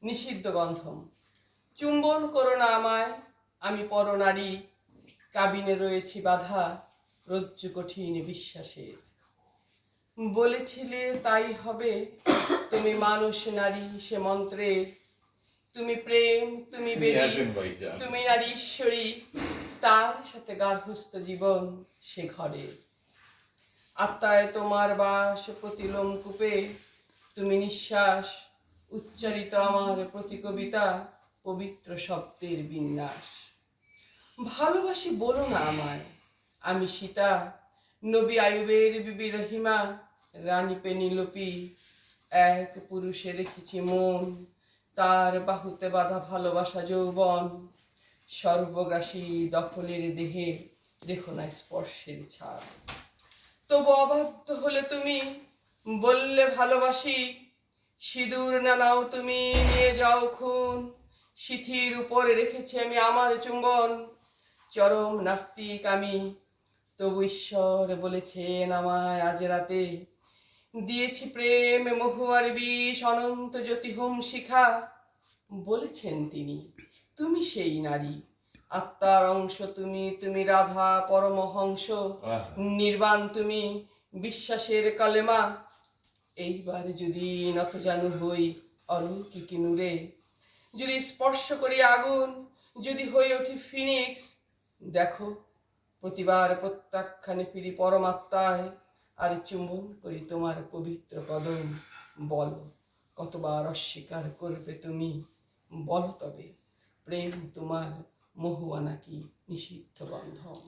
নিষিদ্ধ গন্ধম। চুম্বন করো না আমায়, আমি পরনারী, কাবিনে রয়েছি বাধা রজ্জু কঠিন বিশ্বাসের। বলেছিলে তাই হবে, তুমি মানুষ নারী সে মন্ত্রে, তুমি প্রেম, তুমি বেদী, তুমি নারী ঈশ্বরী, তার সাথে গার্হস্থ্য জীবন সে ঘরে। আত্মায় তোমার বাস প্রতিলোম কূপে, তুমি নিঃশ্বাস, উচ্চারিত আমার প্রতি কবিতা পবিত্র শব্দের বিন্যাস। ভালোবাসি বলো না আমায়, আমি সীতা, নবী আয়ুবের বিবি রহিমা, রানী পেনিলোপি। এক পুরুষে রেখেছি মন, তার বাহুতে বাঁধা ভালোবাসা যৌবন। সর্বগ্রাসী দখলের দেহে দেখো না স্পর্শের ছাপ। তবু অবাধ্য হলে তুমি, বললে ভালোবাসি, সিঁদুর না নাও তুমি, নিয়ে যাও খুন। সিথির উপরে রেখেছি আমি আমার চুম্বন, চরম নাস্তিক আমি, তবু ঈশ্বর বলেছেন আমায় আজ রাতে। দিয়েছি প্রেম মহুয়ার বিষ, অনন্ত জ্যোতি হোম শিখা। বলেছেন তিনি, তুমি সেই নারী, আত্মার অংশ তুমি, তুমি রাধা পরমহংস, নির্বাণ তুমি, বিশ্বাসের কালেমা। এইবার যদি নত জানু হই অলৌকিক নূরে, যদি স্পর্শ করি আগুন, যদি হয়ে উঠি ফিনিক্স, দেখো প্রতিবার প্রত্যাখ্যানে ফিরি পরমাত্মায়, আর চুম্বন করি তোমার পবিত্র কদম। বলো কতবার অস্বীকার করবে তুমি, বলো তবে প্রেম তোমার মহুয়া নাকি নিষিদ্ধ বন্ধন।